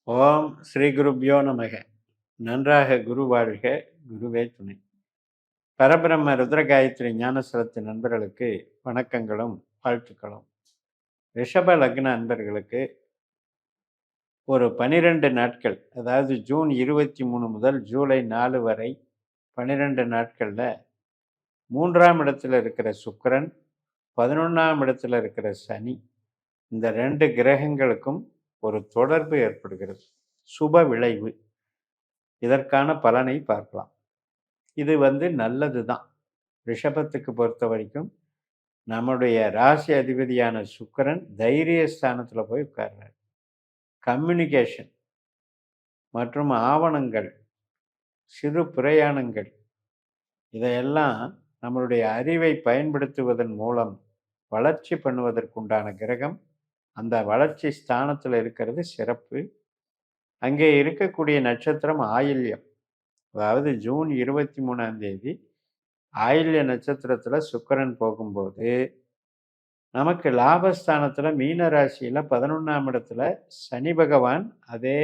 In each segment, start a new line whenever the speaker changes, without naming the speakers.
ஓம் ஸ்ரீ குருப்யோ நமக. நன்றாக குரு வாழ்க, குருவே துணை. பரபிரம்ம ருத்ரகாயத்ரி ஞானசலத்து நண்பர்களுக்கு வணக்கங்களும் வாழ்த்துக்களும். ரிஷப லக்ன அன்பர்களுக்கு ஒரு 12 நாட்கள், அதாவது ஜூன் 23 முதல் ஜூலை 4 வரை 12 நாட்களில் 3ஆம் இடத்துல இருக்கிற சுக்கிரன், 11ஆம் இடத்துல இருக்கிற சனி, இந்த 2 கிரகங்களுக்கும் ஒரு தொடர்பு ஏற்படுகிறது. சுப விளைவு. இதற்கான பலனை பார்க்கலாம். இது நல்லது தான். ரிஷபத்துக்கு பொறுத்த வரைக்கும் நம்முடைய ராசி அதிபதியான சுக்கிரன் தைரிய ஸ்தானத்தில் போய் உட்கார்றார். கம்யூனிகேஷன் மற்றும் ஆவணங்கள், சிறு பிரயாணங்கள், இதையெல்லாம் நம்மளுடைய அறிவை பயன்படுத்துவதன் மூலம் வளர்ச்சி பண்ணுவதற்குண்டான கிரகம் அந்த வளர்ச்சி ஸ்தானத்தில் இருக்கிறது சிறப்பு. அங்கே இருக்கக்கூடிய நட்சத்திரம் ஆயில்யம். அதாவது ஜூன் 23ஆம் தேதி ஆயில்ய நட்சத்திரத்தில் சுக்கிரன் போகும்போது நமக்கு லாபஸ்தானத்தில் மீன ராசியில் 11ஆம் இடத்துல சனி பகவான் அதே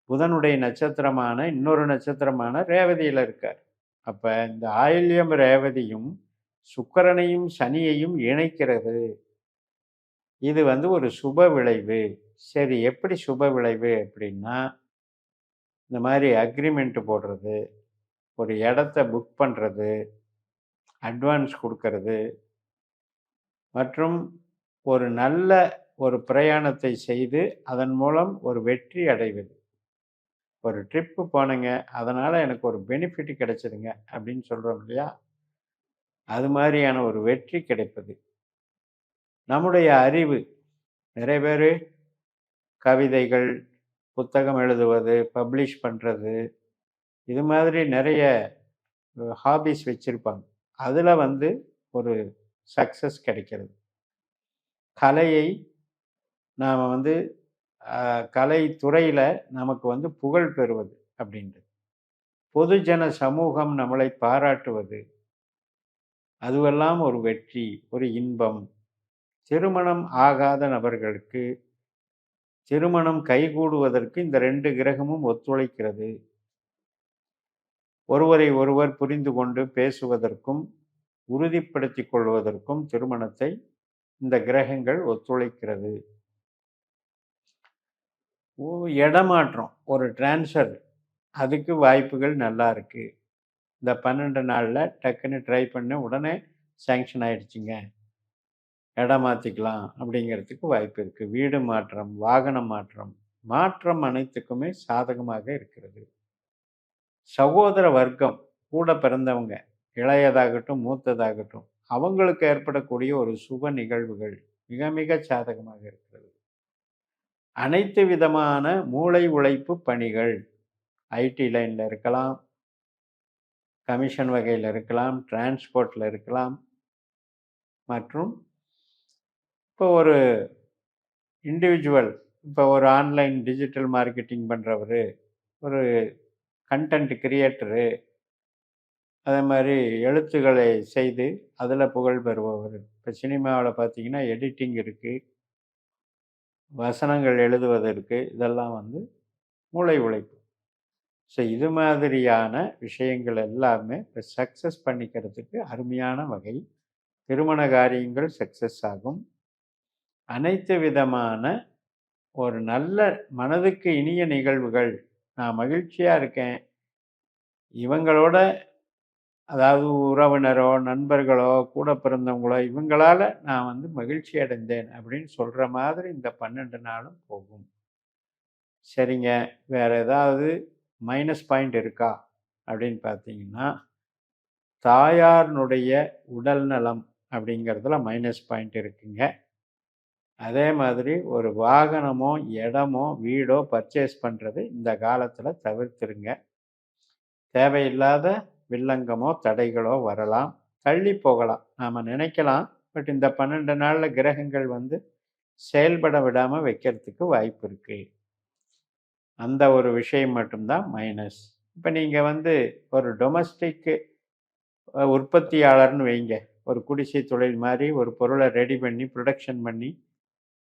புதனுடைய நட்சத்திரமான இன்னொரு நட்சத்திரமான ரேவதியில் இருக்கார். அப்போ இந்த ஆயில்யம் ரேவதியும் சுக்கிரனையும் சனியையும் இணைக்கிறது. இது ஒரு சுப விளைவு. சரி, எப்படி சுப விளைவு அப்படின்னா, இந்த மாதிரி அக்ரிமெண்ட் போடுறது, ஒரு இடத்த புக் பண்ணுறது, அட்வான்ஸ் கொடுக்கறது, மற்றும் ஒரு நல்ல ஒரு பிரயாணத்தை செய்து அதன் மூலம் ஒரு வெற்றி அடைவது. ஒரு ட்ரிப்பு போனேங்க, அதனால் எனக்கு ஒரு பெனிஃபிட் கிடைச்சதுங்க அப்படின்னு சொல்கிறோம் இல்லையா, அது மாதிரியான ஒரு வெற்றி கிடைப்பது. நம்முடைய அறிவு, நிறைய பேர் கவிதைகள், புத்தகம் எழுதுவது, பப்ளிஷ் பண்ணுறது, இது மாதிரி நிறைய ஹாபிஸ் வச்சுருப்பாங்க. அதில் ஒரு சக்ஸஸ் கிடைக்கிறது. கலையை நாம் கலை துறையில் நமக்கு புகழ் பெறுவது அப்படின்றது, பொதுஜன சமூகம் நம்மளை பாராட்டுவது, அதுவெல்லாம் ஒரு வெற்றி, ஒரு இன்பம். திருமணம் ஆகாத நபர்களுக்கு திருமணம் கைகூடுவதற்கு இந்த 2 கிரகமும் ஒத்துழைக்கிறது. ஒருவரை ஒருவர் புரிந்து கொண்டு பேசுவதற்கும் உறுதிப்படுத்திக் கொள்வதற்கும் திருமணத்தை இந்த கிரகங்கள் ஒத்துழைக்கிறது. இடமாற்றம், ஒரு டிரான்ஸ்ஃபர், அதுக்கு வாய்ப்புகள் நல்லா இருக்கு. இந்த 12 நாளில் டக்குன்னு ட்ரை பண்ண உடனே சேங்ஷன் ஆயிடுச்சுங்க, இடம் மாற்றிக்கலாம் அப்படிங்கிறதுக்கு வாய்ப்பு இருக்குது. வீடு மாற்றம், வாகன மாற்றம், மாற்றம் அனைத்துக்குமே சாதகமாக இருக்கிறது. சகோதர வர்க்கம், கூட பிறந்தவங்க, இளையதாகட்டும் மூத்ததாகட்டும், அவங்களுக்கு ஏற்படக்கூடிய ஒரு சுப நிகழ்வுகள் மிக மிக சாதகமாக இருக்கிறது. அனைத்து விதமான மூளை உழைப்பு பணிகள், ஐடி லைனில் இருக்கலாம், கமிஷன் வகையில் இருக்கலாம், டிரான்ஸ்போர்ட்டில் இருக்கலாம், மற்றும் இப்போ ஒரு இண்டிவிஜுவல், இப்போ ஒரு ஆன்லைன் டிஜிட்டல் மார்க்கெட்டிங் பண்ணுறவர், ஒரு கண்டென்ட் கிரியேட்டரு, அதே மாதிரி எழுத்துக்களை செய்து அதில் புகழ் பெறுபவர். இப்போ சினிமாவில் பார்த்தீங்கன்னா எடிட்டிங் இருக்குது, வசனங்கள் எழுதுவது இருக்குது, இதெல்லாம் மூளை உழைப்பு. ஸோ இது மாதிரியான விஷயங்கள் எல்லாமே இப்போ சக்ஸஸ் பண்ணிக்கிறதுக்கு அருமையான வகை. திருமண காரியங்கள் சக்ஸஸ் ஆகும். அனைத்து விதமான ஒரு நல்ல மனதுக்கு இனிய நிகழ்வுகள், நான் மகிழ்ச்சியாக இருக்கேன், இவங்களோட, அதாவது உறவினரோ நண்பர்களோ கூட பிறந்தவங்களோ, இவங்களால் நான் மகிழ்ச்சி அடைந்தேன் அப்படின்னு சொல்கிற மாதிரி இந்த 12 நாளும் போகும். சரிங்க, வேறு ஏதாவது மைனஸ் பாயிண்ட் இருக்கா அப்படின்னு பார்த்தீங்கன்னா, தாயாரினுடைய உடல் நலம் அப்படிங்கிறதுல மைனஸ் பாயிண்ட் இருக்குங்க. அதே மாதிரி ஒரு வாகனமோ இடமோ வீடோ பர்ச்சேஸ் பண்ணுறது இந்த காலத்தில் தவிர்த்துருங்க. தேவையில்லாத வில்லங்கமோ தடைகளோ வரலாம், தள்ளி போகலாம். நாம் நினைக்கலாம், பட் இந்த 12 நாளில் கிரகங்கள் செயல்பட விடாமல் வைக்கிறதுக்கு வாய்ப்பு இருக்குது. அந்த ஒரு விஷயம் மட்டும்தான் மைனஸ். இப்போ நீங்கள் ஒரு டொமஸ்டிக் உற்பத்தியாளர்னு வைங்க, ஒரு குடிசை தொழில் மாதிரி ஒரு பொருளை ரெடி பண்ணி ப்ரொடக்ஷன் பண்ணி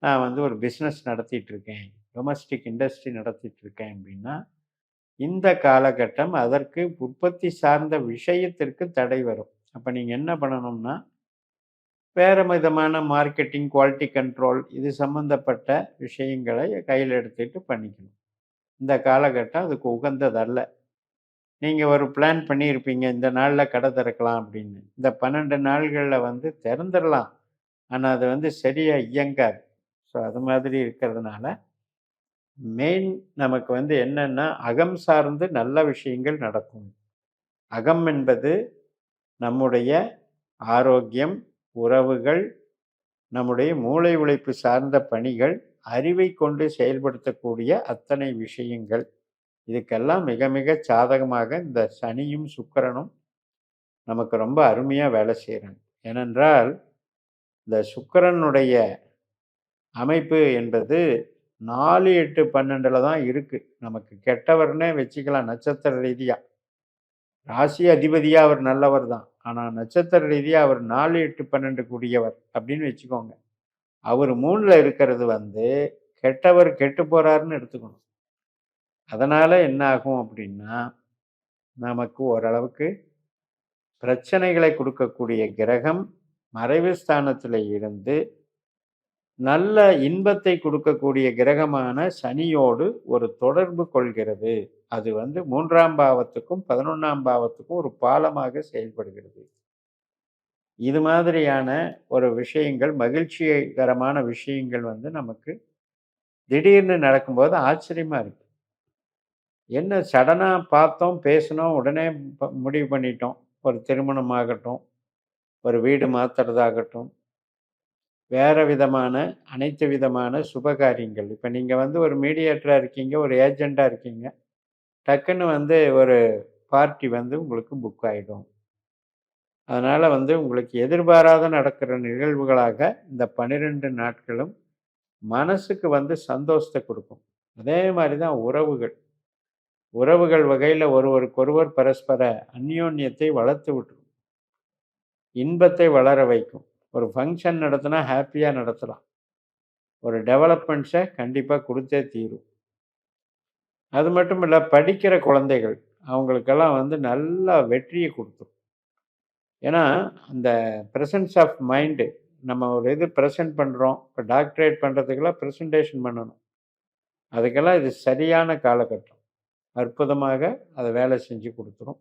நான் ஒரு பிஸ்னஸ் நடத்திட்டு இருக்கேன் டொமஸ்டிக் இண்டஸ்ட்ரி நடத்திட்டு இருக்கேன் அப்படின்னா, இந்த காலகட்டம் அதற்கு உற்பத்தி சார்ந்த விஷயத்திற்கு தடை வரும். அப்ப நீங்க என்ன பண்ணணும்னா, வேற விதமான மார்க்கெட்டிங், குவாலிட்டி கண்ட்ரோல் இது சம்பந்தப்பட்ட விஷயங்களை கையில எடுத்துட்டு பண்ணிக்கணும். இந்த காலகட்டம் அதுக்கு உகந்ததல்ல. நீங்க ஒரு பிளான் பண்ணியிருப்பீங்க, இந்த நாள்ல கடை திறக்கலாம் அப்படின்னு. இந்த 12 நாள்கள்ல வந்து திறந்துரலாம். ஆனா அது வந்து சரியா இயங்காது. ஸோ அது மாதிரி இருக்கிறதுனால, மெயின் நமக்கு வந்து என்னன்னா, அகம் சார்ந்து நல்ல விஷயங்கள் நடக்கும். அகம் என்பது நம்முடைய ஆரோக்கியம், உறவுகள், நம்முடைய மூளை உழைப்பு சார்ந்த பணிகள், அறிவை கொண்டு செயல்படுத்தக்கூடிய அத்தனை விஷயங்கள். இதுக்கெல்லாம் மிக மிக சாதகமாக இந்த சனியும், சுக்கிரனும் நமக்கு ரொம்ப அருமையா வேலை செய்றாங்க. ஏனென்றால், இந்த சுக்கிரனுடைய அமைப்பு என்பது 4, 8, 12ல தான் இருக்கு. நமக்கு கெட்டவர்னே வச்சுக்கலாம் நட்சத்திர ரீதியா. ராசி அதிபதியா அவர் நல்லவர் தான். ஆனா நட்சத்திர ரீதியா அவர் 4, 8, 12 கூடியவர் அப்படின்னு வச்சுக்கோங்க. அவர் 3ல இருக்கிறது வந்து கெட்டவர் கெட்டு போறாருன்னு எடுத்துக்கணும். அதனால என்ன ஆகும் அப்படின்னா, நமக்கு ஓரளவுக்கு பிரச்சனைகளை கொடுக்கக்கூடிய கிரகம் மறைவு ஸ்தானத்துல இருந்து நல்ல இன்பத்தை கொடுக்கக்கூடிய கிரகமான சனியோடு ஒரு தொடர்பு கொள்கிறது. அது வந்து 3ஆம் பாவத்துக்கும் 11ஆம் பாவத்துக்கும் ஒரு பாலமாக செயல்படுகிறது. இது மாதிரியான ஒரு விஷயங்கள், மகிழ்ச்சிகரமான விஷயங்கள் வந்து நமக்கு திடீர்னு நடக்கும்போது ஆச்சரியமா இருக்கு. என்ன சடனா பார்த்தோம், பேசினோம், உடனே முடிவு பண்ணிட்டோம். ஒரு திருமணம் ஆகட்டும், ஒரு வீடு மாத்துறதாகட்டும், வேற விதமான அனைத்து விதமான சுபகாரியங்கள். இப்ப நீங்க வந்து ஒரு மீடியேட்டரா இருக்கீங்க, ஒரு ஏஜெண்டா இருக்கீங்க. டக்குன்னு வந்து ஒரு பார்ட்டி வந்து உங்களுக்கு புக் ஆயிடும். அதனால வந்து உங்களுக்கு எதிர்பாராத நடக்கிற நிகழ்வுகளாக இந்த 12 நாட்களும் மனசுக்கு வந்து சந்தோஷத்த கொடுக்கும். அதே மாரி தான் உறவுகள். உறவுகள் வகையில ஒருவருக்கொருவர் பரஸ்பர அந்யோன்யத்தை வளர்த்து விட்டுரும். இன்பத்தை வளர வைக்கும். ஒரு ஃபங்ஷன் நடத்தினா ஹேப்பியா நடத்தலாம். ஒரு டெவலப்மெண்ட்ஸை கண்டிப்பா குடுத்தே தீரும். அது மட்டும் இல்ல, படிக்கிற குழந்தைகள், அவங்களுக்கெல்லாம் வந்து நல்லா வெற்றிய குடுத்துரும். ஏன்னா, அந்த பிரசன்ஸ் ஆஃப் மைண்டு நம்ம ஒரு இது பிரசன்ட் பண்றோம். இப்ப டாக்டரேட் பண்றதுக்கெல்லாம் பிரசன்டேஷன் பண்ணணும். அதுக்கெல்லாம் இது சரியான காலகட்டம். அற்புதமாக அத வேலை செஞ்சு குடுத்துரும்.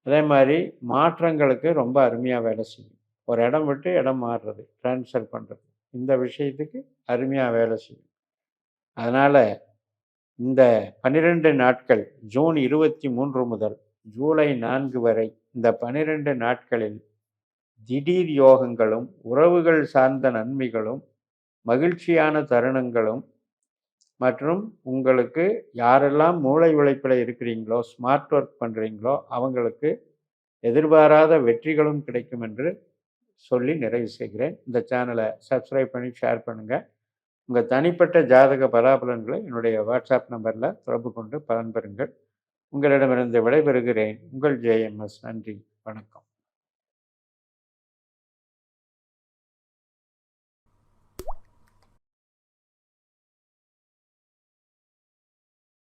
அதே மாரி மாற்றங்களுக்கு ரொம்ப அருமையா வேலை செய்யும். ஒரு இடம் விட்டு இடம் மாறுறது, ட்ரான்ஸ்ஃபர் பண்றது. இந்த விஷயத்துக்கு அருமையா வேலை செய்யும். அதனால இந்த 12 நாட்கள் ஜூன் 23 முதல் ஜூலை 4 வரை இந்த 12 நாட்களில் திடீர் யோகங்களும், உறவுகள் சார்ந்த நன்மைகளும், மகிழ்ச்சியான தருணங்களும் மற்றும் உங்களுக்கு யாரெல்லாம் மூளை உழைப்பில இருக்கிறீங்களோ, ஸ்மார்ட் ஒர்க் பண்றீங்களோ, அவங்களுக்கு எதிர்பாராத வெற்றிகளும் கிடைக்கும் என்று சொல்லி நிறைவு செய்கிறேன். இந்த சேனலை சப்ஸ்கிரைப் பண்ணி ஷேர் பண்ணுங்க. உங்க தனிப்பட்ட ஜாதக பலாபலன்களை என்னுடைய வாட்ஸ்அப் நம்பர்ல தொடர்பு கொண்டு பலன் பெறுங்கள். உங்களிடமிருந்து விடைபெறுகிறேன். உங்கள் ஜேஎம்எஸ். நன்றி, வணக்கம்.